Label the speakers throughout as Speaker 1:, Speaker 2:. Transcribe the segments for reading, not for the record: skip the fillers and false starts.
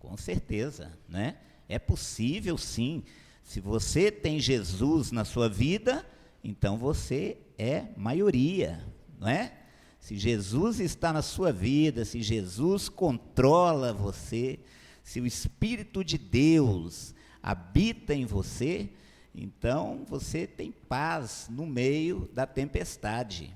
Speaker 1: Com certeza, né? É possível sim. Se você tem Jesus na sua vida, então você é maioria, não é? Se Jesus está na sua vida, se Jesus controla você, se o Espírito de Deus habita em você, então você tem paz no meio da tempestade.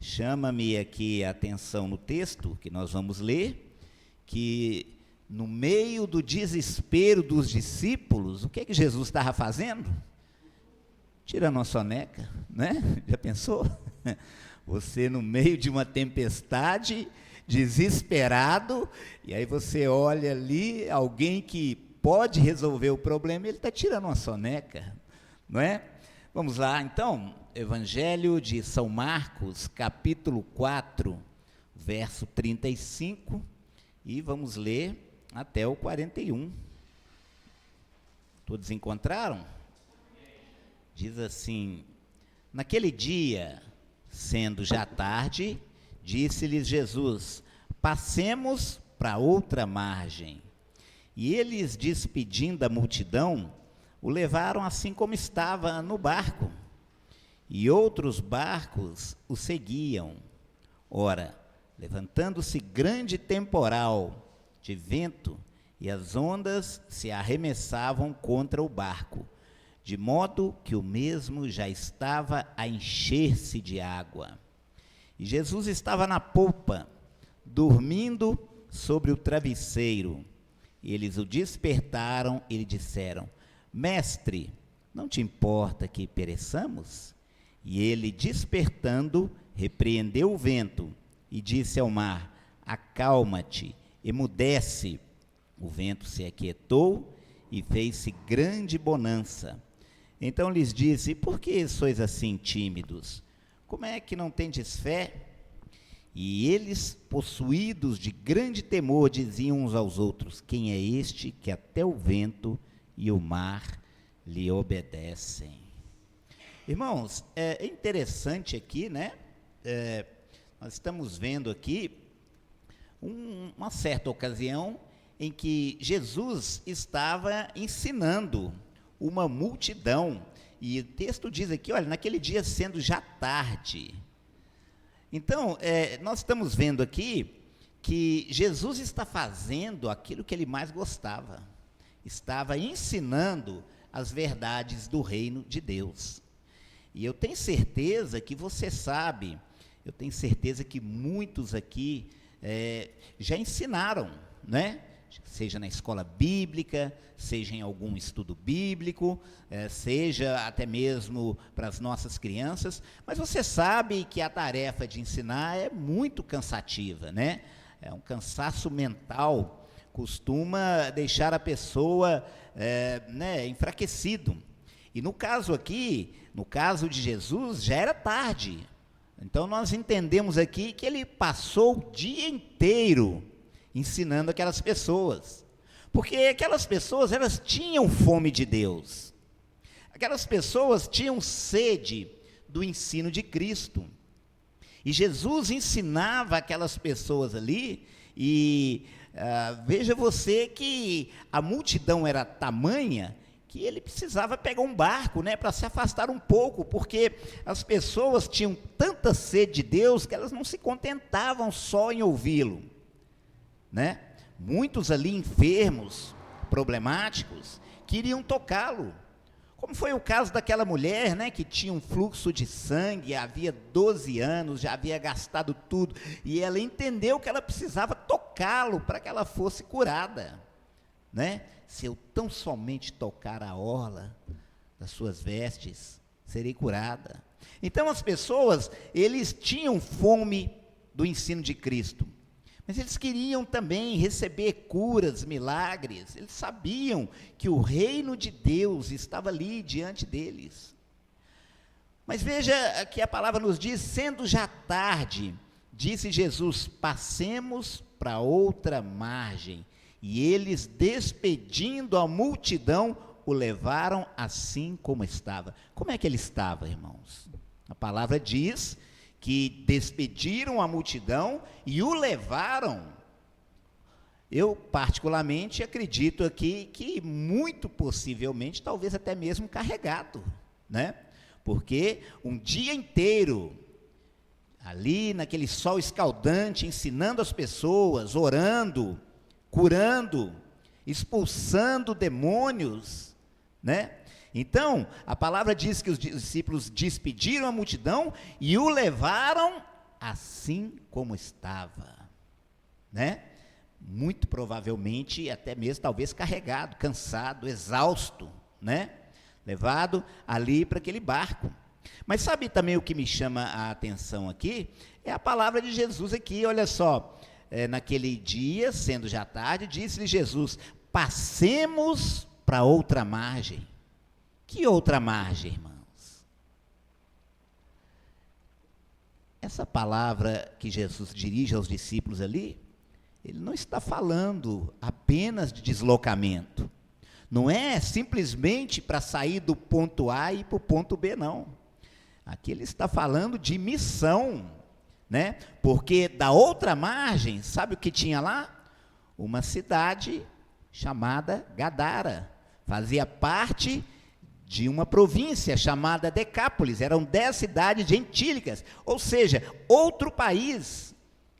Speaker 1: Chama-me aqui a atenção no texto que nós vamos ler, que no meio do desespero dos discípulos, o que é que Jesus estava fazendo? Tirando uma soneca, né? Já pensou? Você no meio de uma tempestade, desesperado, e aí você olha ali, alguém que pode resolver o problema, ele está tirando uma soneca, não é? Vamos lá, então, Evangelho de São Marcos, capítulo 4, verso 35, e vamos ler até o 41. Todos encontraram? Diz assim: naquele dia, sendo já tarde, disse-lhes Jesus: passemos para outra margem. E eles, despedindo a multidão, o levaram assim como estava no barco. E outros barcos o seguiam. Ora, levantando-se grande temporal de vento, e as ondas se arremessavam contra o barco, de modo que o mesmo já estava a encher-se de água. E Jesus estava na polpa, dormindo sobre o travesseiro. E eles o despertaram e lhe disseram: Mestre, não te importa que pereçamos? E ele, despertando, repreendeu o vento e disse ao mar: acalma-te, emudece. O vento se aquietou e fez-se grande bonança. Então lhes disse: por que sois assim tímidos? Como é que não tendes fé? E eles, possuídos de grande temor, diziam uns aos outros: quem é este que até o vento e o mar lhe obedecem? Irmãos, é interessante aqui, né? Nós estamos vendo aqui uma certa ocasião em que Jesus estava ensinando uma multidão, e o texto diz aqui, olha, naquele dia sendo já tarde. Então, nós estamos vendo aqui que Jesus está fazendo aquilo que ele mais gostava, estava ensinando as verdades do reino de Deus. E eu tenho certeza que você sabe, eu tenho certeza que muitos aqui já ensinaram, né? Seja na escola bíblica, seja em algum estudo bíblico, seja até mesmo para as nossas crianças, mas você sabe que a tarefa de ensinar é muito cansativa, né? É um cansaço mental, costuma deixar a pessoa enfraquecido. E no caso aqui, no caso de Jesus, já era tarde. Então nós entendemos aqui que ele passou o dia inteiro ensinando aquelas pessoas, porque aquelas pessoas, elas tinham fome de Deus, aquelas pessoas tinham sede do ensino de Cristo, e Jesus ensinava aquelas pessoas ali, e veja você que a multidão era tamanha, que ele precisava pegar um barco, né, para se afastar um pouco, porque as pessoas tinham tanta sede de Deus, que elas não se contentavam só em ouvi-lo, né? Muitos ali enfermos, problemáticos, queriam tocá-lo, como foi o caso daquela mulher, né, que tinha um fluxo de sangue, havia 12 anos, já havia gastado tudo, e ela entendeu que ela precisava tocá-lo para que ela fosse curada, né? Se eu tão somente tocar a orla das suas vestes, serei curada. Então as pessoas, eles tinham fome do ensino de Cristo, mas eles queriam também receber curas, milagres. Eles sabiam que o reino de Deus estava ali diante deles. Mas veja que a palavra nos diz: sendo já tarde, disse Jesus: passemos para outra margem. E eles, despedindo a multidão, o levaram assim como estava. Como é que ele estava, irmãos? A palavra diz que despediram a multidão e o levaram Eu, particularmente, acredito aqui que muito possivelmente, talvez até mesmo carregado, né? Porque um dia inteiro, ali naquele sol escaldante, ensinando as pessoas, orando, curando, expulsando demônios, né? Então, a palavra diz que os discípulos despediram a multidão e o levaram assim como estava, né? Muito provavelmente, até mesmo talvez carregado, cansado, exausto, né? Levado ali para aquele barco. Mas sabe também o que me chama a atenção aqui? É a palavra de Jesus aqui, olha só. Naquele dia, sendo já tarde, disse-lhe Jesus: passemos para outra margem. Que outra margem, irmãos? Essa palavra que Jesus dirige aos discípulos ali, ele não está falando apenas de deslocamento. Não é simplesmente para sair do ponto A e ir para o ponto B, não. Aqui ele está falando de missão, né? Porque da outra margem, sabe o que tinha lá? Uma cidade chamada Gadara. Fazia parte de uma província chamada Decápolis. Eram 10 cidades gentílicas, ou seja, outro país.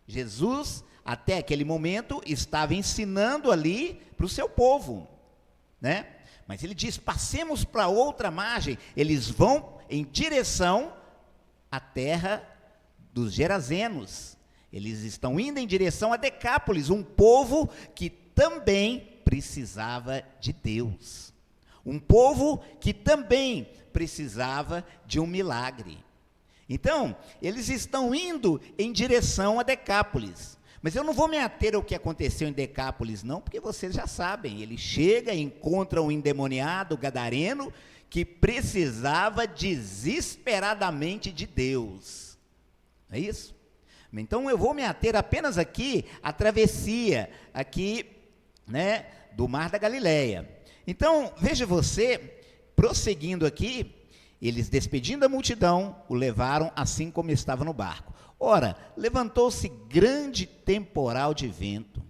Speaker 1: Jesus, até aquele momento, estava ensinando ali para o seu povo, né? Mas ele diz: passemos para outra margem. Eles vão em direção à terra dos Gerazenos. Eles estão indo em direção a Decápolis, um povo que também precisava de Deus. Um povo que também precisava de um milagre. Então, eles estão indo em direção a Decápolis. Mas eu não vou me ater ao que aconteceu em Decápolis, não, porque vocês já sabem. Ele chega e encontra um endemoniado gadareno que precisava desesperadamente de Deus. É isso? Então eu vou me ater apenas aqui à travessia aqui, né, do Mar da Galileia. Então, veja você, prosseguindo aqui, eles despedindo a multidão, o levaram assim como estava no barco. Ora, levantou-se grande temporal de vento,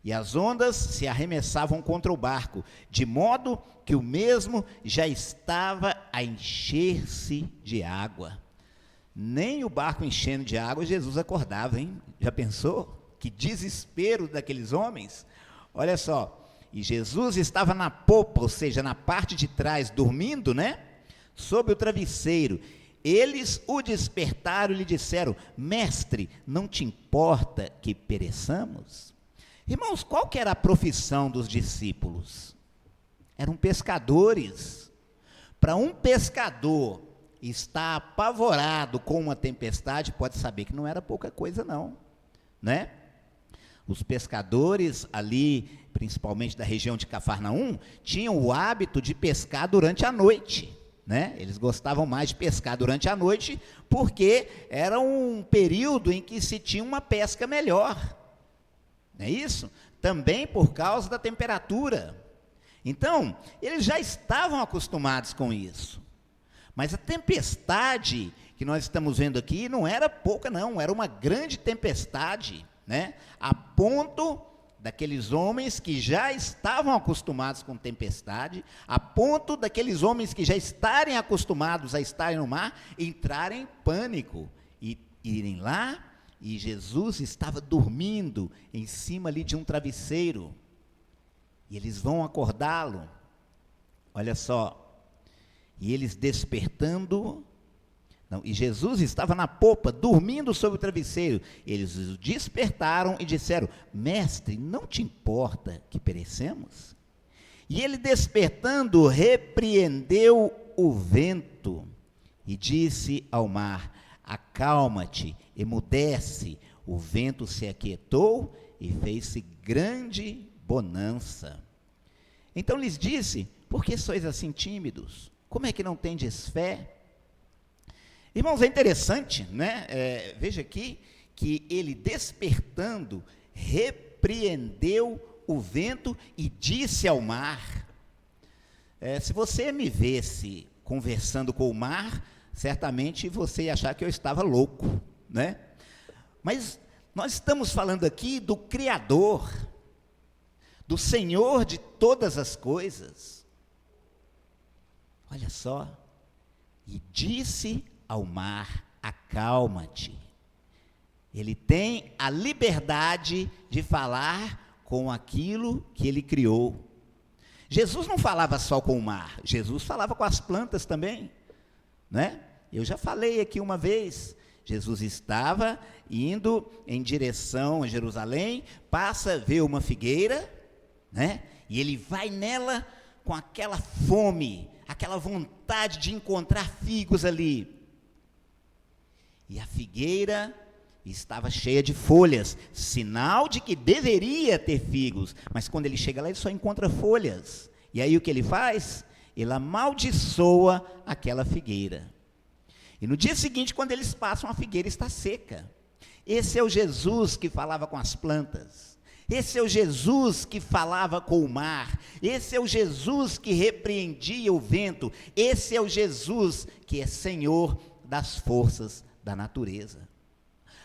Speaker 1: e as ondas se arremessavam contra o barco, de modo que o mesmo já estava a encher-se de água. Nem o barco enchendo de água, Jesus acordava, hein? Já pensou? Que desespero daqueles homens. Olha só, e Jesus estava na popa, ou seja, na parte de trás, dormindo, né? Sob o travesseiro. Eles o despertaram e lhe disseram: mestre, não te importa que pereçamos? Irmãos, qual que era a profissão dos discípulos? Eram pescadores. Para um pescador estar apavorado com uma tempestade, pode saber que não era pouca coisa não, né? Os pescadores ali, principalmente da região de Cafarnaum, tinham o hábito de pescar durante a noite, né? Eles gostavam mais de pescar durante a noite, porque era um período em que se tinha uma pesca melhor, não é isso? Também por causa da temperatura. Então, eles já estavam acostumados com isso. Mas a tempestade que nós estamos vendo aqui não era pouca não, era uma grande tempestade, né? A ponto daqueles homens que já estavam acostumados com tempestade, a ponto daqueles homens que já estarem acostumados a estarem no mar, entrarem em pânico e irem lá, e Jesus estava dormindo em cima ali de um travesseiro, e eles vão acordá-lo, olha só, e eles despertando, e Jesus estava na popa, dormindo sobre o travesseiro. Eles o despertaram e disseram: mestre, não te importa que perecemos? E ele, despertando, repreendeu o vento e disse ao mar: acalma-te, emudece. O vento se aquietou e fez-se grande bonança. Então lhes disse: por que sois assim tímidos? Como é que não tendes fé? Irmãos, é interessante, né? Veja aqui que ele, despertando, repreendeu o vento e disse ao mar. Se você me visse conversando com o mar, certamente você ia achar que eu estava louco, né? Mas nós estamos falando aqui do Criador, do Senhor de todas as coisas. Olha só, e disse ao mar: acalma-te. Ele tem a liberdade de falar com aquilo que ele criou. Jesus não falava só com o mar, Jesus falava com as plantas também, né? Eu já falei aqui uma vez, Jesus estava indo em direção a Jerusalém, passa, vê uma figueira, né? E ele vai nela com aquela fome, aquela vontade de encontrar figos ali. E a figueira estava cheia de folhas, sinal de que deveria ter figos, mas quando ele chega lá, ele só encontra folhas. E aí o que ele faz? Ele amaldiçoa aquela figueira. E no dia seguinte, quando eles passam, a figueira está seca. Esse é o Jesus que falava com as plantas. Esse é o Jesus que falava com o mar. Esse é o Jesus que repreendia o vento. Esse é o Jesus que é Senhor das forças da natureza.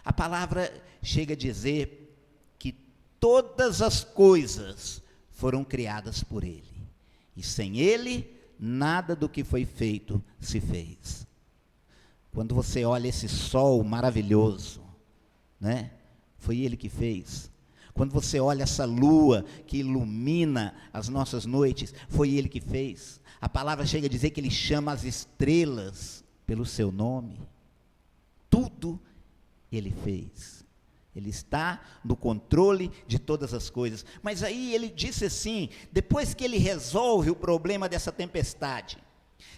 Speaker 1: A palavra chega a dizer que todas as coisas foram criadas por Ele. E sem Ele, nada do que foi feito se fez. Quando você olha esse sol maravilhoso, né? Foi Ele que fez. Quando você olha essa lua que ilumina as nossas noites, foi Ele que fez. A palavra chega a dizer que Ele chama as estrelas pelo seu nome. Tudo Ele fez. Ele está no controle de todas as coisas. Mas aí ele disse assim, depois que ele resolve o problema dessa tempestade,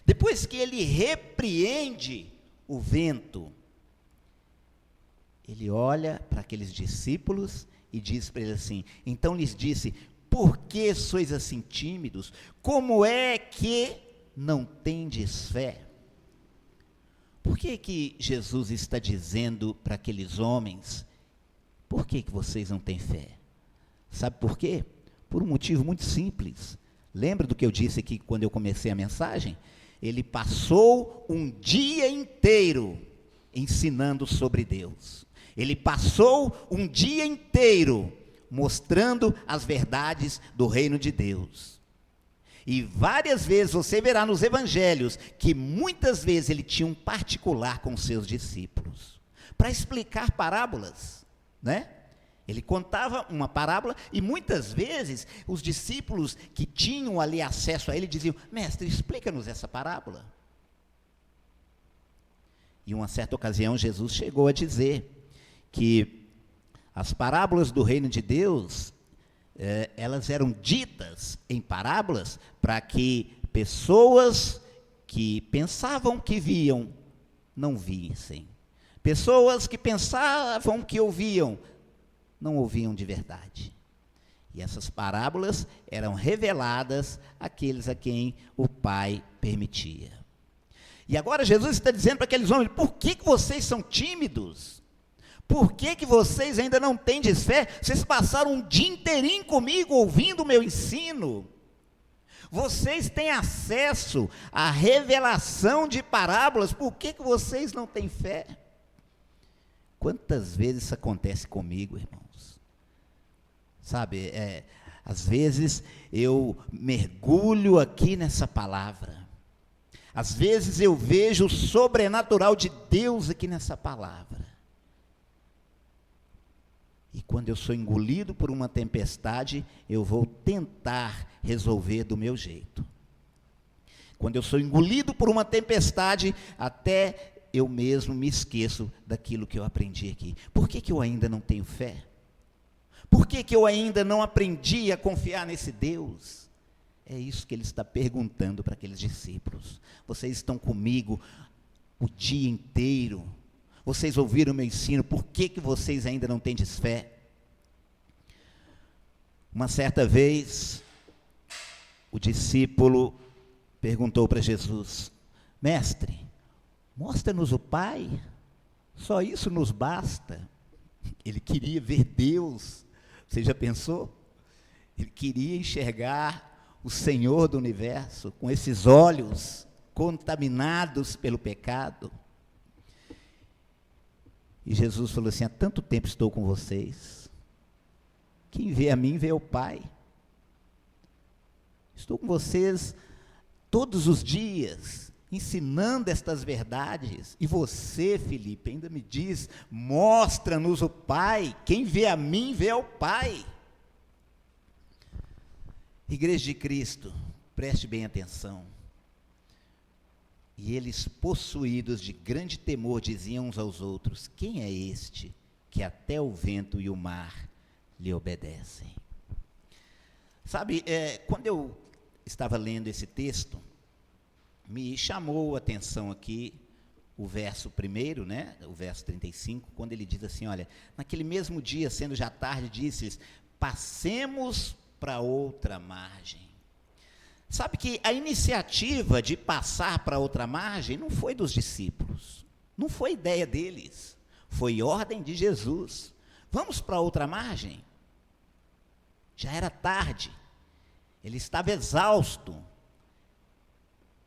Speaker 1: depois que ele repreende o vento, ele olha para aqueles discípulos e diz para eles assim, então lhes disse, por que sois assim tímidos? Como é que não tendes fé? Por que Jesus está dizendo para aqueles homens, por que vocês não têm fé? Sabe por quê? Por um motivo muito simples. Lembra do que eu disse aqui quando eu comecei a mensagem? Ele passou um dia inteiro ensinando sobre Deus. Ele passou um dia inteiro mostrando as verdades do reino de Deus. E várias vezes você verá nos evangelhos que muitas vezes ele tinha um particular com seus discípulos para explicar parábolas, né? Ele contava uma parábola e muitas vezes os discípulos que tinham ali acesso a ele diziam, mestre, explica-nos essa parábola. E uma certa ocasião Jesus chegou a dizer que as parábolas do reino de Deus, elas eram ditas em parábolas para que pessoas que pensavam que viam, não vissem. Pessoas que pensavam que ouviam, não ouviam de verdade. E essas parábolas eram reveladas àqueles a quem o Pai permitia. E agora Jesus está dizendo para aqueles homens, por que vocês são tímidos? Por que vocês ainda não têm fé? Vocês passaram um dia inteirinho comigo ouvindo o meu ensino. Vocês têm acesso à revelação de parábolas, por que vocês não têm fé? Quantas vezes isso acontece comigo, irmãos? Sabe, às vezes eu mergulho aqui nessa palavra. Às vezes eu vejo o sobrenatural de Deus aqui nessa palavra. E quando eu sou engolido por uma tempestade, eu vou tentar resolver do meu jeito. Quando eu sou engolido por uma tempestade, até eu mesmo me esqueço daquilo que eu aprendi aqui. Por que eu ainda não tenho fé? Por que eu ainda não aprendi a confiar nesse Deus? É isso que ele está perguntando para aqueles discípulos. Vocês estão comigo o dia inteiro. Vocês ouviram o meu ensino, por que vocês ainda não têm fé? Uma certa vez, o discípulo perguntou para Jesus, mestre, mostra-nos o Pai, só isso nos basta. Ele queria ver Deus, você já pensou? Ele queria enxergar o Senhor do universo, com esses olhos contaminados pelo pecado. E Jesus falou assim, há tanto tempo estou com vocês, quem vê a mim vê o Pai. Estou com vocês todos os dias, ensinando estas verdades. E você, Felipe, ainda me diz: mostra-nos o Pai. Quem vê a mim, vê ao Pai. Igreja de Cristo, preste bem atenção. E eles, possuídos de grande temor, diziam uns aos outros: quem é este que até o vento e o mar lhe obedecem? Sabe, quando eu estava lendo esse texto, me chamou a atenção aqui o verso primeiro, né, o verso 35, quando ele diz assim: olha, naquele mesmo dia, sendo já tarde, disse-lhes: passemos para outra margem. Sabe que a iniciativa de passar para outra margem não foi dos discípulos, não foi ideia deles, foi ordem de Jesus. Vamos para outra margem? Já era tarde, ele estava exausto,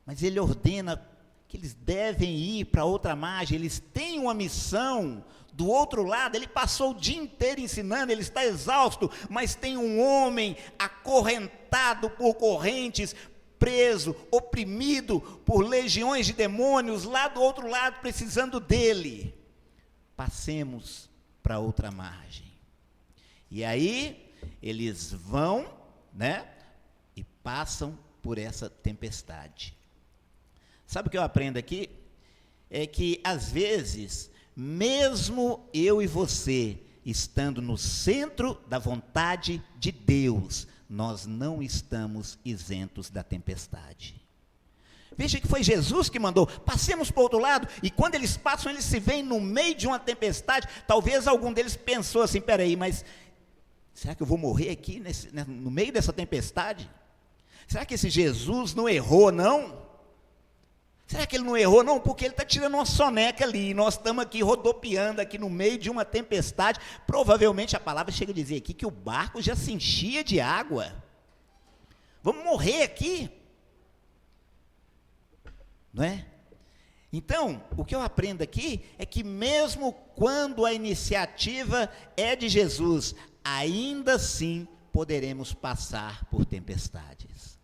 Speaker 1: mas ele ordena que eles devem ir para outra margem, eles têm uma missão do outro lado. Ele passou o dia inteiro ensinando, ele está exausto, mas tem um homem acorrentado por correntes, preso, oprimido por legiões de demônios, lá do outro lado, precisando dele. Passemos para outra margem. E aí, eles vão, né, e passam por essa tempestade. Sabe o que eu aprendo aqui? É que, às vezes, mesmo eu e você, estando no centro da vontade de Deus, nós não estamos isentos da tempestade. Veja que foi Jesus que mandou: passemos para o outro lado. E quando eles passam, eles se veem no meio de uma tempestade. Talvez algum deles pensou assim: peraí, mas será que eu vou morrer aqui no meio dessa tempestade? Será que esse Jesus não errou, não? Será que ele não errou? Não, porque ele está tirando uma soneca ali, e nós estamos aqui rodopiando aqui no meio de uma tempestade. Provavelmente a palavra chega a dizer aqui que o barco já se enchia de água. Vamos morrer aqui, não é? Então, o que eu aprendo aqui é que mesmo quando a iniciativa é de Jesus, ainda assim poderemos passar por tempestades.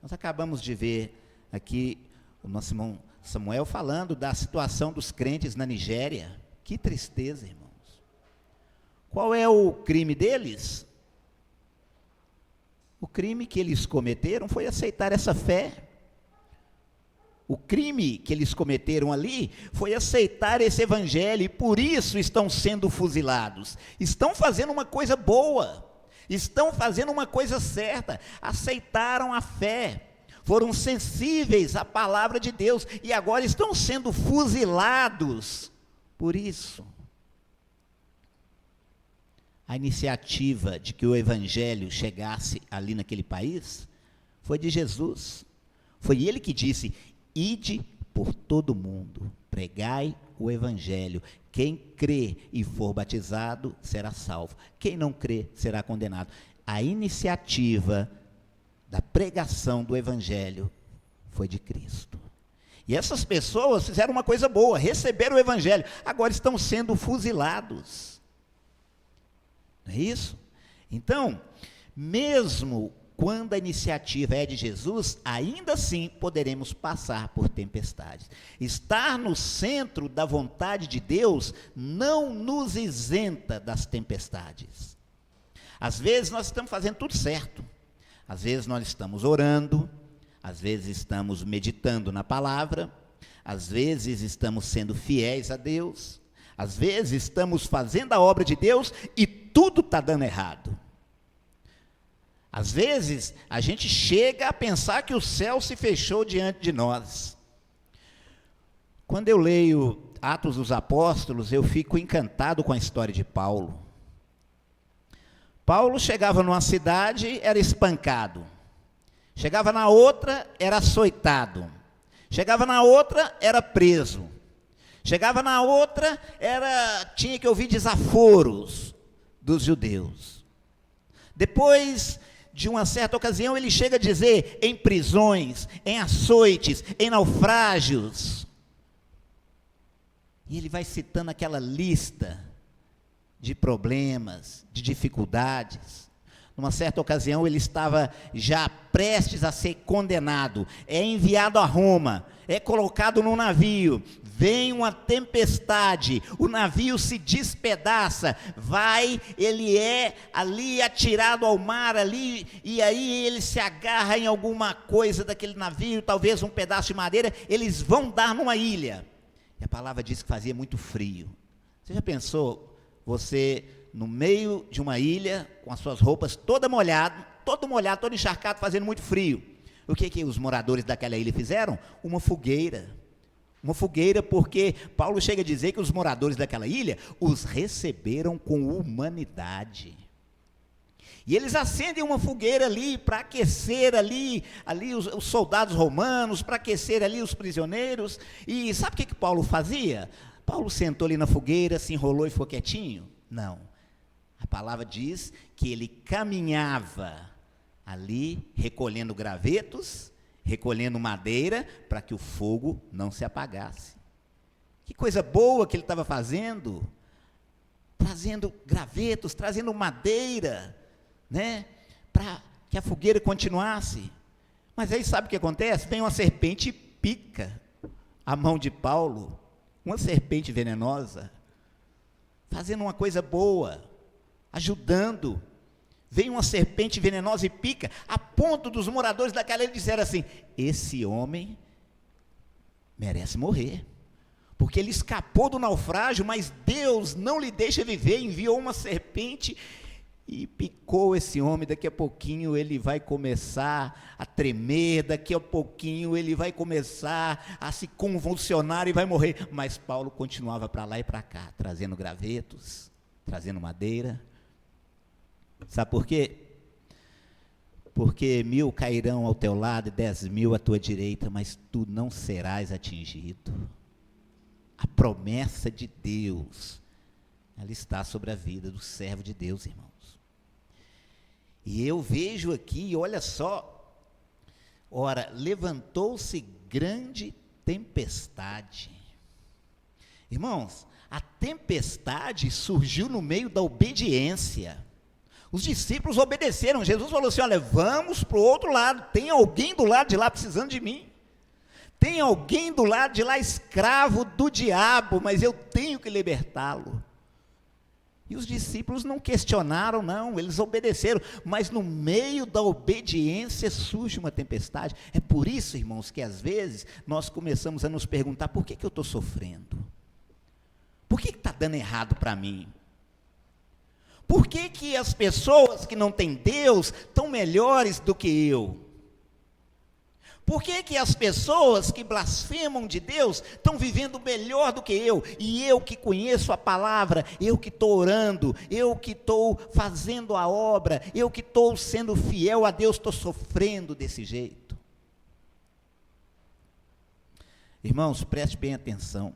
Speaker 1: Nós acabamos de ver aqui o nosso irmão Samuel falando da situação dos crentes na Nigéria. Que tristeza, irmãos. Qual é o crime deles? O crime que eles cometeram foi aceitar essa fé. O crime que eles cometeram ali foi aceitar esse evangelho, e por isso estão sendo fuzilados. Estão fazendo uma coisa boa, estão fazendo uma coisa certa, aceitaram a fé, foram sensíveis à palavra de Deus, e agora estão sendo fuzilados por isso. A iniciativa de que o evangelho chegasse ali naquele país foi de Jesus. Foi ele que disse: ide por todo mundo, pregai o evangelho. Quem crê e for batizado será salvo, quem não crê será condenado. A iniciativa da pregação do evangelho foi de Cristo. E essas pessoas fizeram uma coisa boa, receberam o evangelho, agora estão sendo fuzilados. Não é isso? Então, mesmo quando a iniciativa é de Jesus, ainda assim poderemos passar por tempestades. Estar no centro da vontade de Deus não nos isenta das tempestades. Às vezes nós estamos fazendo tudo certo. Às vezes nós estamos orando, às vezes estamos meditando na palavra, às vezes estamos sendo fiéis a Deus, às vezes estamos fazendo a obra de Deus e tudo está dando errado. Às vezes a gente chega a pensar que o céu se fechou diante de nós. Quando eu leio Atos dos Apóstolos, eu fico encantado com a história de Paulo. Paulo chegava numa cidade, era espancado. Chegava na outra, era açoitado. Chegava na outra, era preso. Chegava na outra, tinha que ouvir desaforos dos judeus. Depois de uma certa ocasião, ele chega a dizer: em prisões, em açoites, em naufrágios. E ele vai citando aquela lista de problemas, de dificuldades. Numa certa ocasião, ele estava já prestes a ser condenado, é enviado a Roma, é colocado num navio, vem uma tempestade, o navio se despedaça, ele é ali atirado ao mar ali, e aí ele se agarra em alguma coisa daquele navio, talvez um pedaço de madeira, eles vão dar numa ilha, e a palavra diz que fazia muito frio. Você já pensou, você no meio de uma ilha, com as suas roupas todo molhado, todo encharcado, fazendo muito frio? O que os moradores daquela ilha fizeram? Uma fogueira, porque Paulo chega a dizer que os moradores daquela ilha os receberam com humanidade. E eles acendem uma fogueira ali para aquecer ali os soldados romanos, para aquecer ali os prisioneiros. E sabe o que Paulo fazia? Paulo sentou ali na fogueira, se enrolou e ficou quietinho? Não. A palavra diz que ele caminhava ali, recolhendo gravetos, recolhendo madeira, para que o fogo não se apagasse. Que coisa boa que ele estava fazendo, trazendo gravetos, trazendo madeira, né, para que a fogueira continuasse. Mas aí sabe o que acontece? Vem uma serpente e pica a mão de Paulo, uma serpente venenosa, fazendo uma coisa boa, ajudando. Vem uma serpente venenosa e pica, a ponto dos moradores daquela ilha disseram assim: esse homem merece morrer, porque ele escapou do naufrágio, mas Deus não lhe deixa viver, enviou uma serpente e picou esse homem. Daqui a pouquinho ele vai começar a tremer, daqui a pouquinho ele vai começar a se convulsionar e vai morrer. Mas Paulo continuava para lá e para cá, trazendo gravetos, trazendo madeira. Sabe por quê? Porque 1000 cairão ao teu lado e 10.000 à tua direita, mas tu não serás atingido. A promessa de Deus, ela está sobre a vida do servo de Deus, irmãos. E eu vejo aqui, olha só, ora, levantou-se grande tempestade. Irmãos, a tempestade surgiu no meio da obediência. Os discípulos obedeceram. Jesus falou assim: olha, vamos para o outro lado, tem alguém do lado de lá precisando de mim, tem alguém do lado de lá escravo do diabo, mas eu tenho que libertá-lo. E os discípulos não questionaram, não, eles obedeceram, mas no meio da obediência surge uma tempestade. É por isso, irmãos, que às vezes nós começamos a nos perguntar: por que eu estou sofrendo? Por que está dando errado para mim? Por que as pessoas que não têm Deus estão melhores do que eu? Por que as pessoas que blasfemam de Deus estão vivendo melhor do que eu? E eu que conheço a palavra, eu que estou orando, eu que estou fazendo a obra, eu que estou sendo fiel a Deus, estou sofrendo desse jeito? Irmãos, preste bem atenção.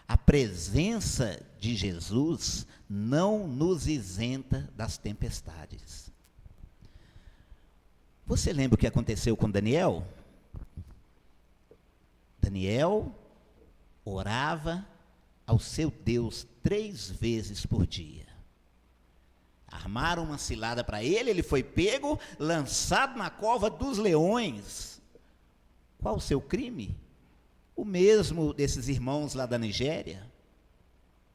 Speaker 1: A presença de Jesus não nos isenta das tempestades. Você lembra o que aconteceu com Daniel? Daniel orava ao seu Deus 3 vezes por dia. Armaram uma cilada para ele, ele foi pego, lançado na cova dos leões. Qual o seu crime? O mesmo desses irmãos lá da Nigéria.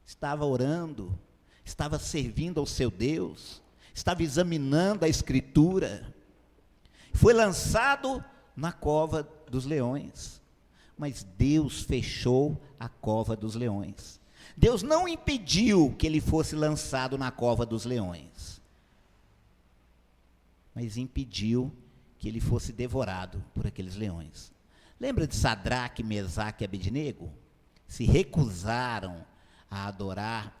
Speaker 1: Estava orando, estava servindo ao seu Deus, estava examinando a Escritura. Foi lançado na cova dos leões. Mas Deus fechou a cova dos leões. Deus não impediu que ele fosse lançado na cova dos leões, mas impediu que ele fosse devorado por aqueles leões. Lembra de Sadraque, Mesaque e Abednego? Se recusaram a adorar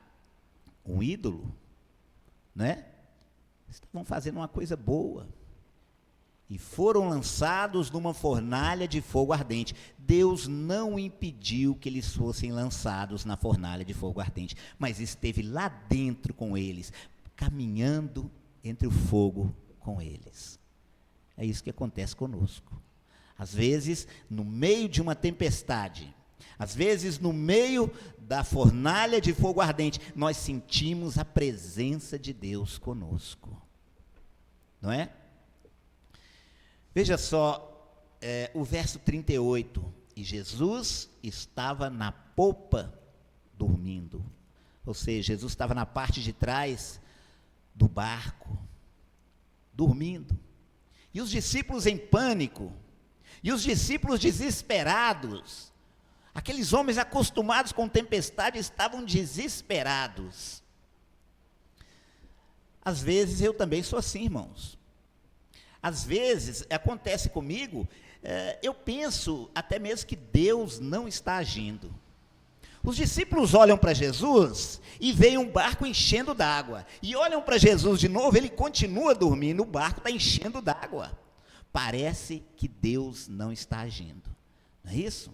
Speaker 1: um ídolo, né? Estavam fazendo uma coisa boa. E foram lançados numa fornalha de fogo ardente. Deus não impediu que eles fossem lançados na fornalha de fogo ardente, mas esteve lá dentro com eles, caminhando entre o fogo com eles. É isso que acontece conosco. Às vezes, no meio de uma tempestade, às vezes no meio da fornalha de fogo ardente, nós sentimos a presença de Deus conosco. não é? Veja só, o verso 38, e Jesus estava na popa dormindo, ou seja, Jesus estava na parte de trás do barco, dormindo, e os discípulos em pânico, e os discípulos desesperados, aqueles homens acostumados com tempestade estavam desesperados. Às vezes eu também sou assim, irmãos. Às vezes acontece comigo, eu penso até mesmo que Deus não está agindo. Os discípulos olham para Jesus e veem um barco enchendo d'água. E olham para Jesus de novo, ele continua dormindo, o barco está enchendo d'água. Parece que Deus não está agindo. Não é isso?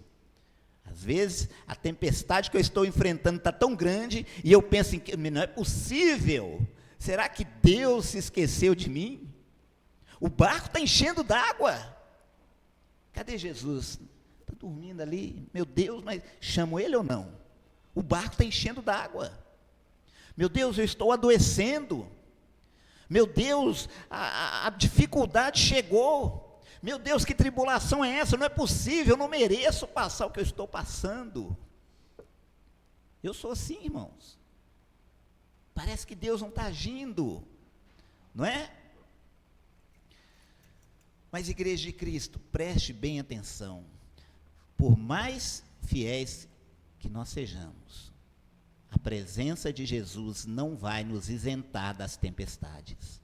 Speaker 1: Às vezes a tempestade que eu estou enfrentando está tão grande e eu penso que não é possível. Será que Deus se esqueceu de mim? O barco está enchendo d'água. Cadê Jesus? Está dormindo ali. Meu Deus, mas chamo ele ou não? O barco está enchendo d'água. Meu Deus, eu estou adoecendo. Meu Deus, a dificuldade chegou. Meu Deus, que tribulação é essa? Não é possível, eu não mereço passar o que eu estou passando. Eu sou assim, irmãos. Parece que Deus não está agindo, não é? Mas, igreja de Cristo, preste bem atenção. Por mais fiéis que nós sejamos, a presença de Jesus não vai nos isentar das tempestades.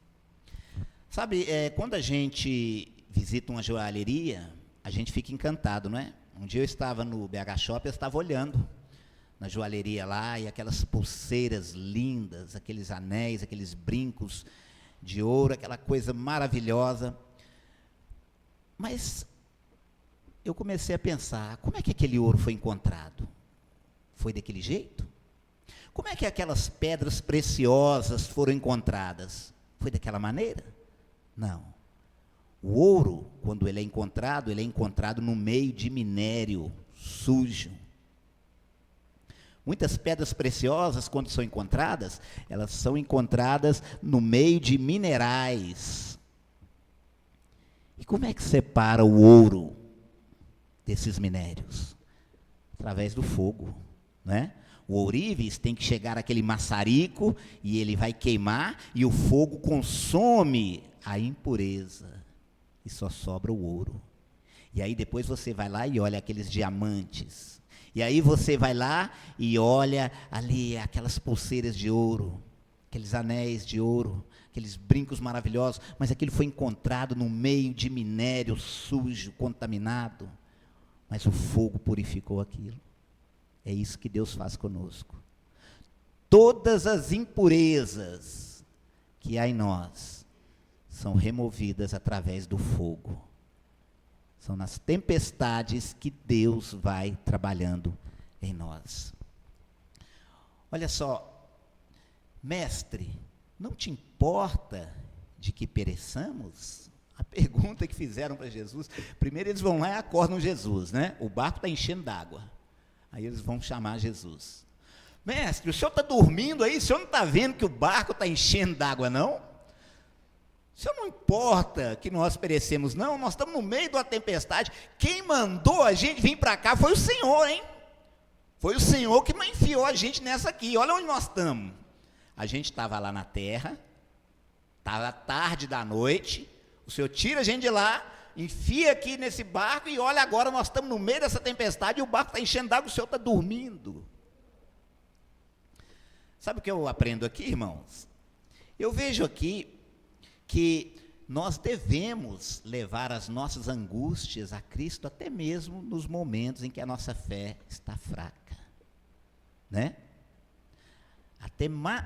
Speaker 1: Sabe, quando a gente visita uma joalheria, a gente fica encantado, não é? Um dia eu estava no BH Shopping, eu estava olhando na joalheria lá, e aquelas pulseiras lindas, aqueles anéis, aqueles brincos de ouro, aquela coisa maravilhosa. Mas eu comecei a pensar, como é que aquele ouro foi encontrado? Foi daquele jeito? Como é que aquelas pedras preciosas foram encontradas? Foi daquela maneira? Não. O ouro, quando ele é encontrado no meio de minério sujo. Muitas pedras preciosas, quando são encontradas, elas são encontradas no meio de minerais. E como é que separa o ouro desses minérios? Através do fogo, não é? O ourives tem que chegar àquele maçarico e ele vai queimar e o fogo consome a impureza e só sobra o ouro. E aí depois você vai lá e olha aqueles diamantes. E aí você vai lá e olha ali aquelas pulseiras de ouro, aqueles anéis de ouro, aqueles brincos maravilhosos, mas aquilo foi encontrado no meio de minério sujo, contaminado, mas o fogo purificou aquilo. É isso que Deus faz conosco. Todas as impurezas que há em nós são removidas através do fogo. São nas tempestades que Deus vai trabalhando em nós. Olha só, mestre, não te importa de que pereçamos? A pergunta que fizeram para Jesus, primeiro eles vão lá e acordam Jesus, né? O barco está enchendo d'água. Aí eles vão chamar Jesus. Mestre, o senhor está dormindo aí? O senhor não está vendo que o barco está enchendo d'água, não? O senhor não importa que nós perecemos, não? Nós estamos no meio de uma tempestade. Quem mandou a gente vir para cá foi o Senhor, hein? Foi o Senhor que enfiou a gente nessa aqui. Olha onde nós estamos. A gente estava lá na terra, estava tarde da noite, o Senhor tira a gente de lá, enfia aqui nesse barco e olha agora, nós estamos no meio dessa tempestade e o barco está enchendo d'água, o Senhor está dormindo. Sabe o que eu aprendo aqui, irmãos? Eu vejo aqui que nós devemos levar as nossas angústias a Cristo até mesmo nos momentos em que a nossa fé está fraca, né?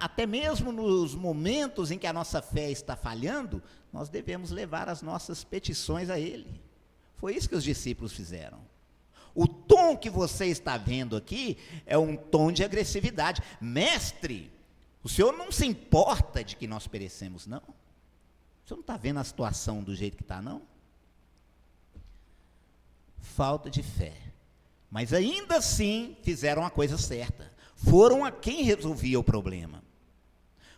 Speaker 1: Até mesmo nos momentos em que a nossa fé está falhando, nós devemos levar as nossas petições a Ele. Foi isso que os discípulos fizeram. O tom que você está vendo aqui é um tom de agressividade. Mestre, o Senhor não se importa de que nós perecemos, não? O senhor não está vendo a situação do jeito que está, não? Falta de fé. Mas ainda assim fizeram a coisa certa. Foram a quem resolvia o problema.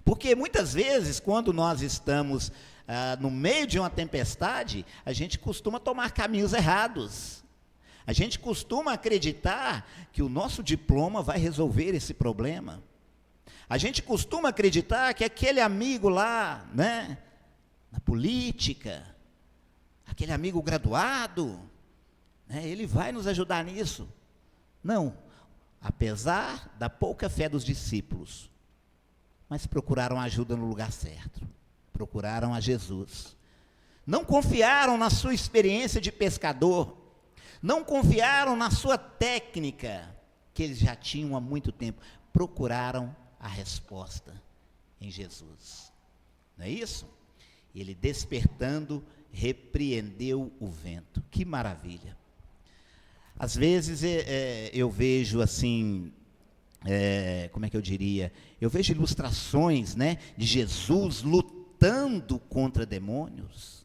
Speaker 1: Porque muitas vezes, quando nós estamos no meio de uma tempestade, a gente costuma tomar caminhos errados. A gente costuma acreditar que o nosso diploma vai resolver esse problema. A gente costuma acreditar que aquele amigo lá, né, na política, aquele amigo graduado, né, ele vai nos ajudar nisso. Não, apesar da pouca fé dos discípulos, mas procuraram ajuda no lugar certo, procuraram a Jesus. Não confiaram na sua experiência de pescador, não confiaram na sua técnica, que eles já tinham há muito tempo, procuraram a resposta em Jesus. Não é isso? Ele, despertando, repreendeu o vento. Que maravilha! Às vezes eu vejo assim, como é que eu diria? Eu vejo ilustrações, né, de Jesus lutando contra demônios.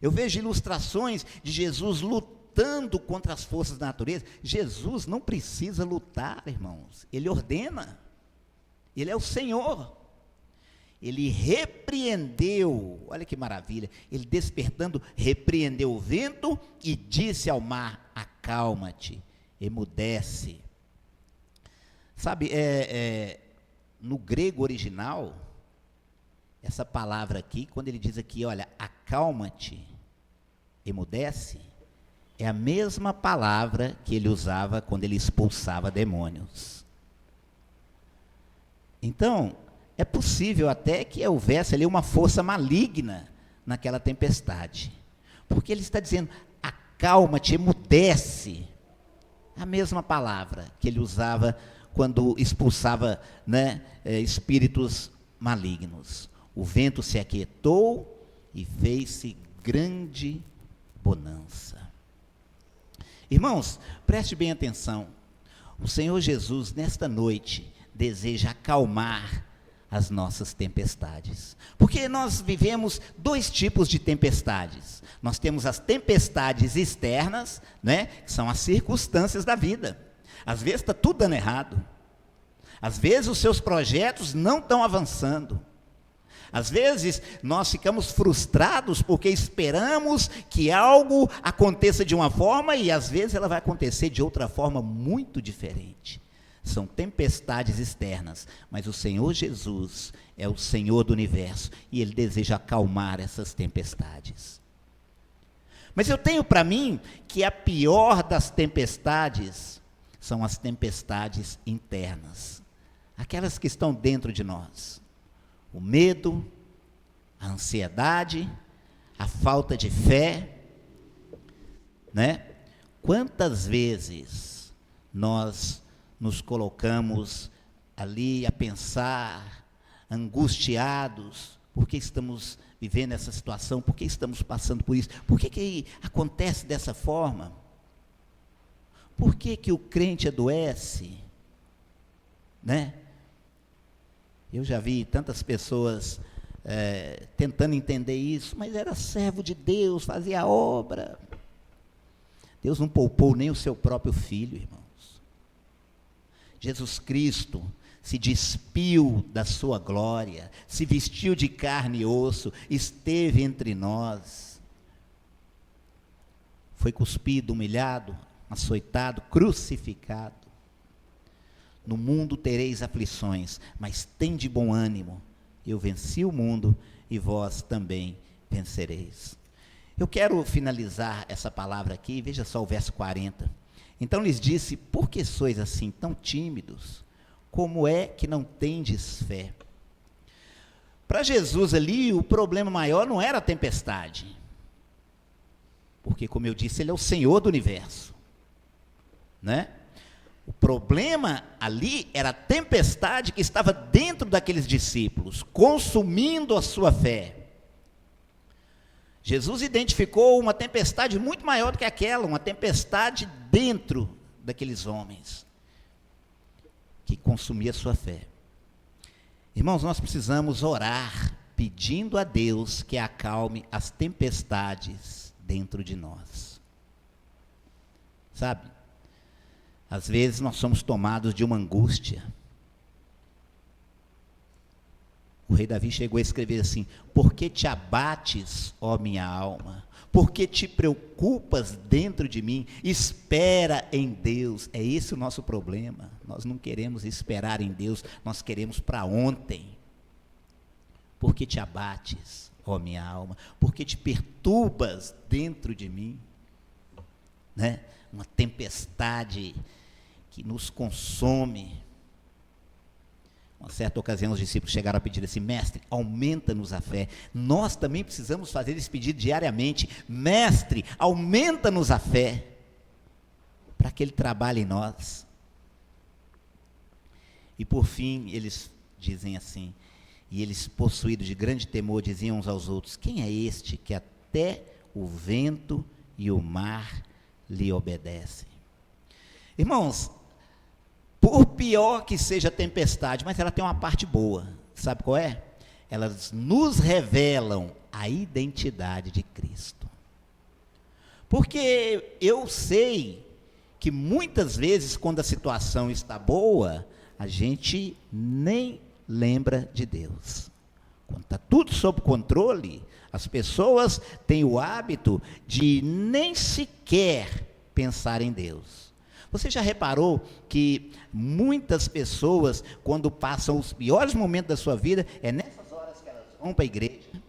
Speaker 1: Eu vejo ilustrações de Jesus lutando contra as forças da natureza. Jesus não precisa lutar, irmãos. Ele ordena. Ele é o Senhor. Ele repreendeu, olha que maravilha, ele despertando, repreendeu o vento e disse ao mar: acalma-te, emudece. Sabe, no grego original, essa palavra aqui, quando ele diz aqui, olha, acalma-te, emudece, é a mesma palavra que ele usava quando ele expulsava demônios. Então, é possível até que houvesse ali uma força maligna naquela tempestade. Porque ele está dizendo, acalma-te, emudece. A mesma palavra que ele usava quando expulsava, né, espíritos malignos. O vento se aquietou e fez-se grande bonança. Irmãos, preste bem atenção. O Senhor Jesus, nesta noite, deseja acalmar as nossas tempestades. Porque nós vivemos dois tipos de tempestades. Nós temos as tempestades externas, né, que são as circunstâncias da vida. Às vezes está tudo dando errado. Às vezes os seus projetos não estão avançando. Às vezes nós ficamos frustrados porque esperamos que algo aconteça de uma forma e às vezes ela vai acontecer de outra forma muito diferente. São tempestades externas, mas o Senhor Jesus é o Senhor do universo e Ele deseja acalmar essas tempestades. Mas eu tenho para mim que a pior das tempestades são as tempestades internas, aquelas que estão dentro de nós. O medo, a ansiedade, a falta de fé, né? Quantas vezes nós nos colocamos ali a pensar, angustiados, por que estamos vivendo essa situação, por que estamos passando por isso, por que acontece dessa forma, por que o crente adoece, né? Eu já vi tantas pessoas tentando entender isso, mas era servo de Deus, fazia a obra. Deus não poupou nem o seu próprio filho, irmãos. Jesus Cristo se despiu da sua glória, se vestiu de carne e osso, esteve entre nós. Foi cuspido, humilhado, açoitado, crucificado. No mundo tereis aflições, mas tende bom ânimo. Eu venci o mundo e vós também vencereis. Eu quero finalizar essa palavra aqui, veja só o verso 40. Então lhes disse, por que sois assim tão tímidos? Como é que não tendes fé? Para Jesus ali, o problema maior não era a tempestade. Porque, como eu disse, Ele é o Senhor do universo. Né? O problema ali era a tempestade que estava dentro daqueles discípulos, consumindo a sua fé. Jesus identificou uma tempestade muito maior do que aquela, uma tempestade dentro daqueles homens, que consumia a sua fé. Irmãos, nós precisamos orar, pedindo a Deus que acalme as tempestades dentro de nós. Sabe? Às vezes nós somos tomados de uma angústia. O rei Davi chegou a escrever assim: por que te abates, ó minha alma? Por que te preocupas dentro de mim? Espera em Deus. É esse o nosso problema. Nós não queremos esperar em Deus, nós queremos para ontem. Por que te abates, ó minha alma? Por que te perturbas dentro de mim? Né? Uma tempestade que nos consome. Uma certa ocasião, os discípulos chegaram a pedir assim: mestre, aumenta-nos a fé. Nós também precisamos fazer esse pedido diariamente: mestre, aumenta-nos a fé, para que Ele trabalhe em nós. E por fim, eles dizem assim, e eles, possuídos de grande temor, diziam uns aos outros: quem é este que até o vento e o mar lhe obedecem? Irmãos, por pior que seja a tempestade, mas ela tem uma parte boa, sabe qual é? Elas nos revelam a identidade de Cristo. Porque eu sei que muitas vezes, quando a situação está boa, a gente nem lembra de Deus. Quando está tudo sob controle, as pessoas têm o hábito de nem sequer pensar em Deus. Você já reparou que muitas pessoas, quando passam os piores momentos da sua vida, é nessas horas que elas vão para a igreja,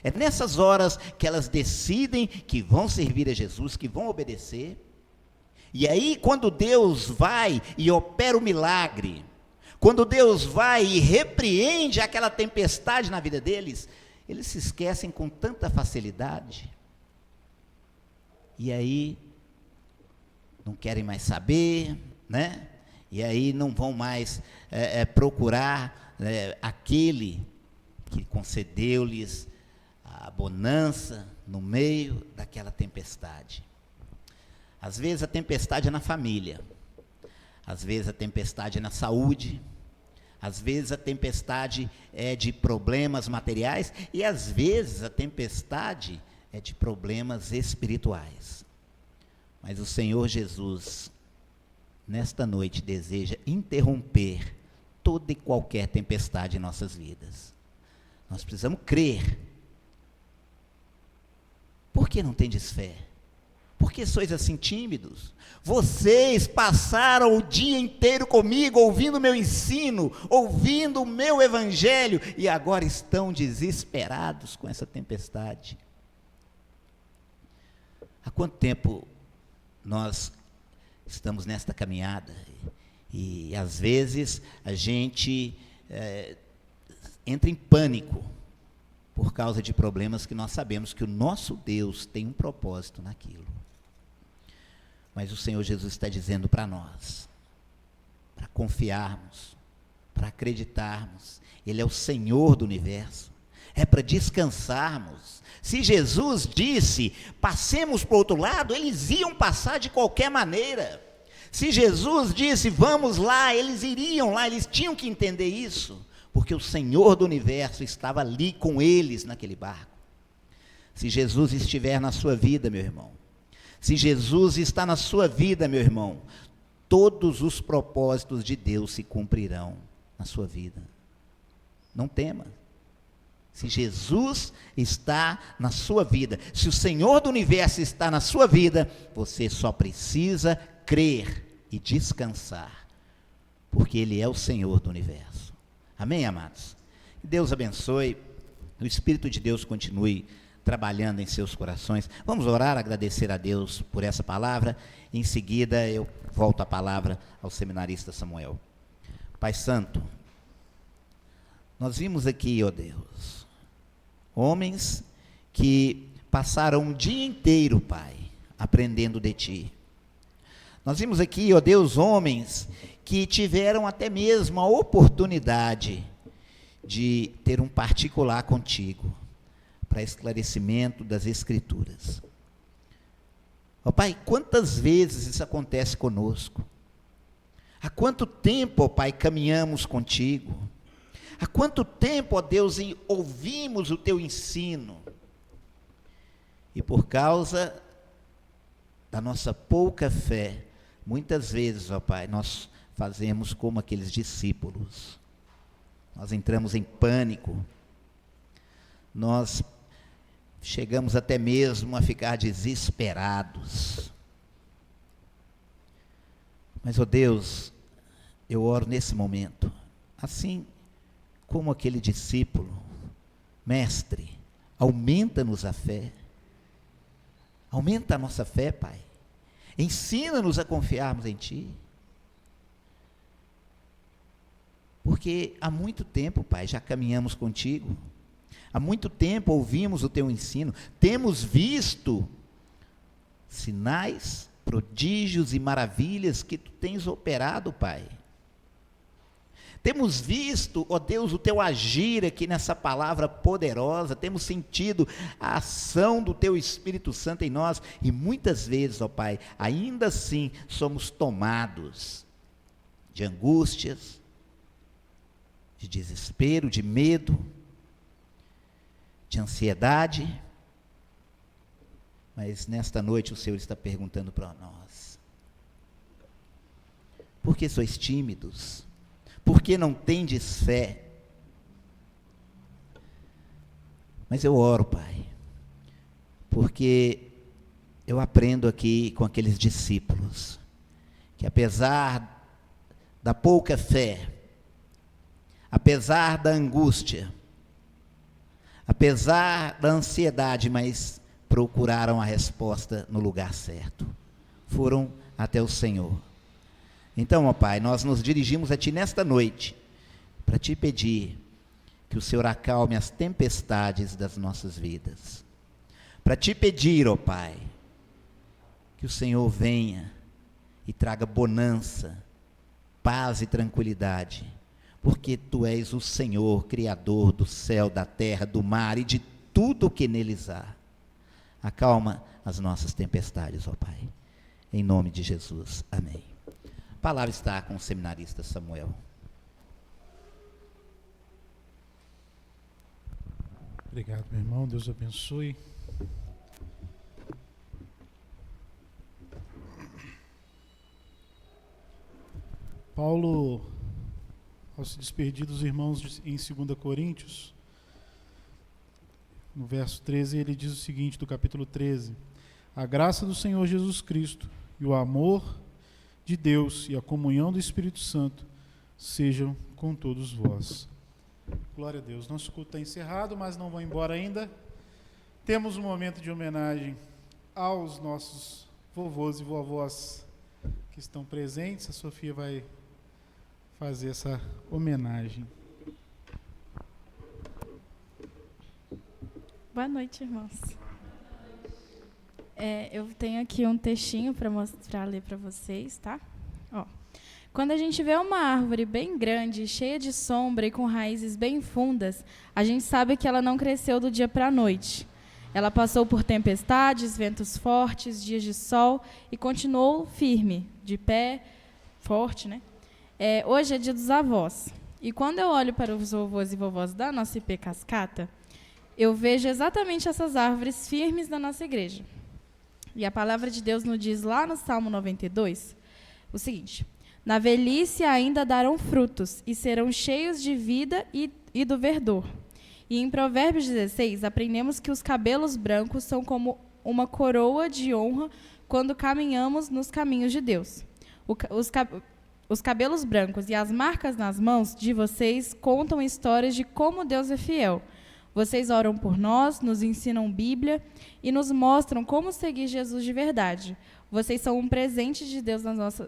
Speaker 1: é nessas horas que elas decidem que vão servir a Jesus, que vão obedecer, e aí quando Deus vai e opera o milagre, quando Deus vai e repreende aquela tempestade na vida deles, eles se esquecem com tanta facilidade, e aí não querem mais saber, né? E aí não vão mais procurar aquele que concedeu-lhes a bonança no meio daquela tempestade. Às vezes a tempestade é na família, às vezes a tempestade é na saúde, às vezes a tempestade é de problemas materiais e às vezes a tempestade é de problemas espirituais. Mas o Senhor Jesus, nesta noite, deseja interromper toda e qualquer tempestade em nossas vidas. Nós precisamos crer. Por que não tendes fé? Por que sois assim tímidos? Vocês passaram o dia inteiro comigo, ouvindo o meu ensino, ouvindo o meu evangelho, e agora estão desesperados com essa tempestade. Há quanto tempo nós estamos nesta caminhada e às vezes a gente entra em pânico por causa de problemas que nós sabemos que o nosso Deus tem um propósito naquilo. Mas o Senhor Jesus está dizendo para nós, para confiarmos, para acreditarmos, Ele é o Senhor do universo, é para descansarmos. Se Jesus disse, passemos para o outro lado, eles iam passar de qualquer maneira. Se Jesus disse, vamos lá, eles iriam lá, eles tinham que entender isso, porque o Senhor do universo estava ali com eles naquele barco. Se Jesus estiver na sua vida, meu irmão, se Jesus está na sua vida, meu irmão, todos os propósitos de Deus se cumprirão na sua vida. Não tema. Se Jesus está na sua vida, se o Senhor do universo está na sua vida, você só precisa crer e descansar, porque Ele é o Senhor do universo. Amém, amados? Que Deus abençoe, o Espírito de Deus continue trabalhando em seus corações. Vamos orar, agradecer a Deus por essa palavra. Em seguida eu volto a palavra ao seminarista Samuel. Pai Santo, nós vimos aqui, ó Deus, homens que passaram um dia inteiro, Pai, aprendendo de Ti. Nós vimos aqui, ó Deus, homens que tiveram até mesmo a oportunidade de ter um particular contigo, para esclarecimento das Escrituras. Ó Pai, quantas vezes isso acontece conosco? Há quanto tempo, ó Pai, caminhamos contigo? Há quanto tempo, ó Deus, ouvimos o Teu ensino? E por causa da nossa pouca fé, muitas vezes, ó Pai, nós fazemos como aqueles discípulos. nós entramos em pânico, nós chegamos até mesmo a ficar desesperados. Mas, ó Deus, eu oro nesse momento, assim como aquele discípulo: Mestre, aumenta-nos a fé, aumenta a nossa fé, Pai, ensina-nos a confiarmos em Ti, porque há muito tempo, Pai, já caminhamos contigo, há muito tempo ouvimos o Teu ensino, temos visto sinais, prodígios e maravilhas que Tu tens operado, Pai. Temos visto, ó Deus, o Teu agir aqui nessa palavra poderosa, temos sentido a ação do Teu Espírito Santo em nós, e muitas vezes, ó Pai, ainda assim somos tomados de angústias, de desespero, de medo, de ansiedade. Mas nesta noite o Senhor está perguntando para nós: por que sois tímidos? Por que não tendes fé? Mas eu oro, Pai, porque eu aprendo aqui com aqueles discípulos, que apesar da pouca fé, apesar da angústia, apesar da ansiedade, mas procuraram a resposta no lugar certo, foram até o Senhor. Então, ó Pai, nós nos dirigimos a Ti nesta noite, para Te pedir que o Senhor acalme as tempestades das nossas vidas, para Te pedir, ó Pai, que o Senhor venha e traga bonança, paz e tranquilidade, porque Tu és o Senhor, Criador do céu, da terra, do mar e de tudo o que neles há. Acalma as nossas tempestades, ó Pai, em nome de Jesus, amém. A palavra está com o seminarista Samuel.
Speaker 2: Obrigado, meu irmão, Deus abençoe. Paulo, ao se despedir dos irmãos em 2 Coríntios, no verso 13, ele diz o seguinte, do capítulo 13: a graça do Senhor Jesus Cristo e o amor de Deus e a comunhão do Espírito Santo sejam com todos vós. Glória a Deus. Nosso culto está encerrado, mas não vão embora ainda. Temos um momento de homenagem aos nossos vovôs e vovós que estão presentes. A Sofia vai fazer essa homenagem.
Speaker 3: Boa noite, irmãos. Eu tenho aqui um textinho para ler para vocês, tá? Ó. Quando a gente vê uma árvore bem grande, cheia de sombra e com raízes bem fundas, a gente sabe que ela não cresceu do dia para a noite. Ela passou por tempestades, ventos fortes, dias de sol e continuou firme, de pé, forte, né? Hoje é dia dos avós. E quando eu olho para os vovôs e vovós da nossa IP Cascata, eu vejo exatamente essas árvores firmes na nossa igreja. E a palavra de Deus nos diz lá no Salmo 92 o seguinte: na velhice ainda darão frutos e serão cheios de vida e do verdor. E em Provérbios 16 aprendemos que os cabelos brancos são como uma coroa de honra quando caminhamos nos caminhos de Deus. Os cabelos brancos e as marcas nas mãos de vocês contam histórias de como Deus é fiel. Vocês oram por nós, nos ensinam Bíblia e nos mostram como seguir Jesus de verdade. Vocês são um presente de Deus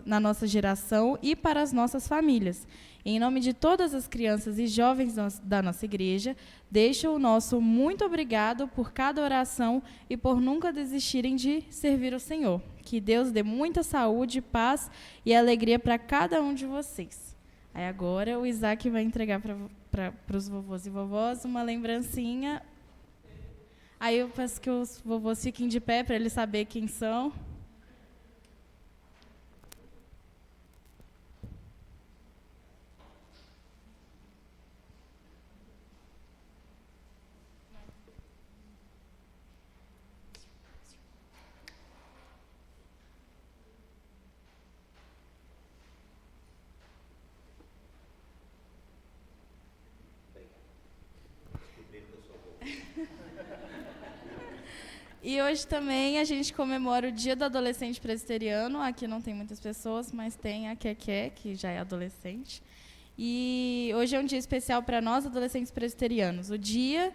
Speaker 3: na nossa geração e para as nossas famílias. Em nome de todas as crianças e jovens da nossa igreja, deixo o nosso muito obrigado por cada oração e por nunca desistirem de servir o Senhor. Que Deus dê muita saúde, paz e alegria para cada um de vocês. Aí agora o Isaac vai entregar para os vovôs e vovós uma lembrancinha. Aí eu peço que os vovôs fiquem de pé para eles saberem quem são. E hoje também a gente comemora o Dia do Adolescente Presbiteriano. Aqui não tem muitas pessoas, mas tem a Keké, que já é adolescente. E hoje é um dia especial para nós, adolescentes presbiterianos. Esse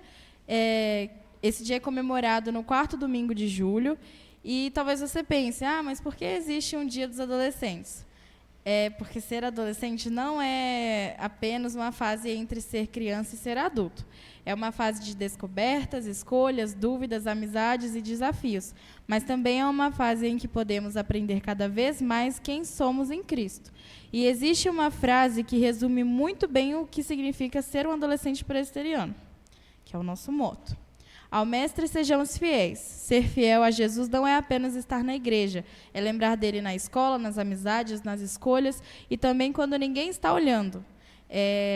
Speaker 3: dia é comemorado no 4º domingo de julho. E talvez você pense, mas por que existe um Dia dos Adolescentes? Porque ser adolescente não é apenas uma fase entre ser criança e ser adulto. É uma fase de descobertas, escolhas, dúvidas, amizades e desafios. Mas também é uma fase em que podemos aprender cada vez mais quem somos em Cristo. E existe uma frase que resume muito bem o que significa ser um adolescente presbiteriano, que é o nosso motto. Ao Mestre sejamos fiéis. Ser fiel a Jesus não é apenas estar na igreja, é lembrar dele na escola, nas amizades, nas escolhas e também quando ninguém está olhando.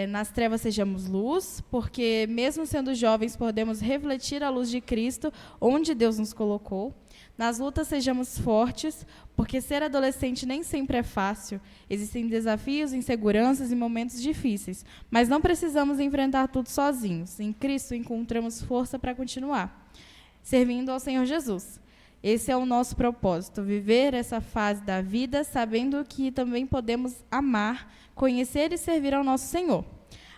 Speaker 3: Nas trevas sejamos luz, porque mesmo sendo jovens podemos refletir a luz de Cristo onde Deus nos colocou. Nas lutas sejamos fortes, porque ser adolescente nem sempre é fácil. Existem desafios, inseguranças e momentos difíceis, mas não precisamos enfrentar tudo sozinhos. Em Cristo encontramos força para continuar, servindo ao Senhor Jesus. Esse é o nosso propósito, viver essa fase da vida sabendo que também podemos amar, conhecer e servir ao nosso Senhor.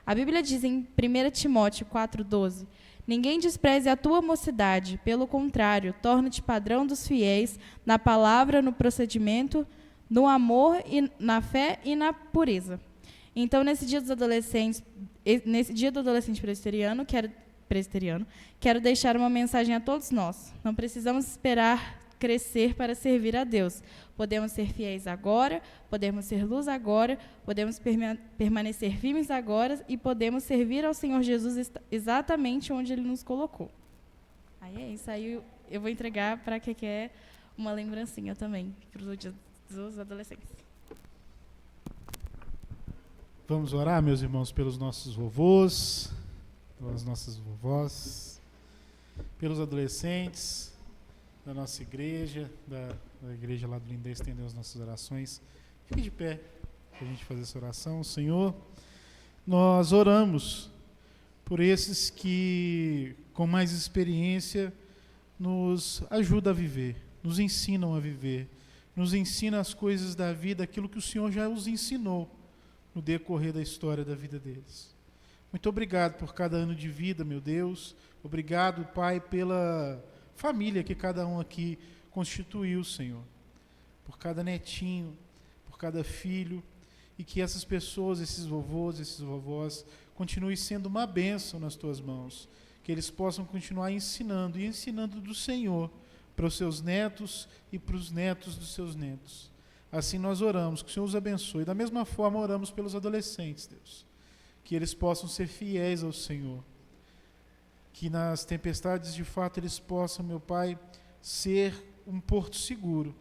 Speaker 3: A Bíblia diz em 1 Timóteo 4,12: ninguém despreze a tua mocidade, pelo contrário, torna-te padrão dos fiéis na palavra, no procedimento, no amor, e na fé e na pureza. Então, nesse dia do adolescente presbiteriano, quero deixar uma mensagem a todos nós. Não precisamos esperar crescer para servir a Deus. Podemos ser fiéis agora, podemos ser luz agora, podemos permanecer firmes agora e podemos servir ao Senhor Jesus exatamente onde Ele nos colocou. Aí é isso. Aí eu vou entregar para quem quer uma lembrancinha também para o Dia dos Adolescentes.
Speaker 2: Vamos orar, meus irmãos, pelos nossos vovôs, pelas nossas vovós, pelos adolescentes da nossa igreja, da igreja lá do Lindê, estender as nossas orações. Fique de pé para a gente fazer essa oração. Senhor, nós oramos por esses que, com mais experiência, nos ajudam a viver, nos ensinam a viver, nos ensina as coisas da vida, aquilo que o Senhor já os ensinou no decorrer da história da vida deles. Muito obrigado por cada ano de vida, meu Deus. Obrigado, Pai, pela família que cada um aqui constituiu, Senhor. Por cada netinho, por cada filho. E que essas pessoas, esses vovôs, esses vovós, continuem sendo uma bênção nas tuas mãos. Que eles possam continuar ensinando e ensinando do Senhor para os seus netos e para os netos dos seus netos. Assim nós oramos, que o Senhor os abençoe. Da mesma forma oramos pelos adolescentes, Deus. Que eles possam ser fiéis ao Senhor. Que nas tempestades, de fato, eles possam, meu Pai, ser um porto seguro.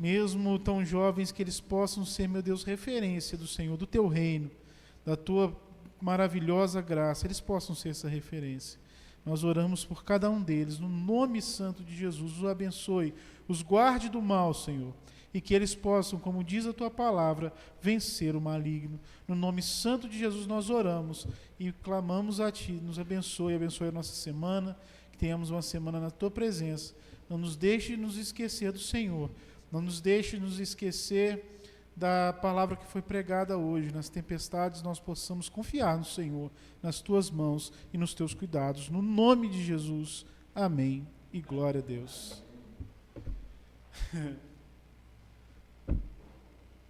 Speaker 2: Mesmo tão jovens, que eles possam ser, meu Deus, referência do Senhor, do Teu reino, da Tua maravilhosa graça. Eles possam ser essa referência. Nós oramos por cada um deles, no nome santo de Jesus. Os abençoe, os guarde do mal, Senhor. E que eles possam, como diz a Tua palavra, vencer o maligno. No nome santo de Jesus nós oramos e clamamos a Ti. Nos abençoe a nossa semana, que tenhamos uma semana na Tua presença. Não nos deixe nos esquecer do Senhor. Não nos deixe nos esquecer da palavra que foi pregada hoje. Nas tempestades nós possamos confiar no Senhor, nas Tuas mãos e nos Teus cuidados. No nome de Jesus. Amém. E glória a Deus.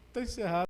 Speaker 2: Está encerrado.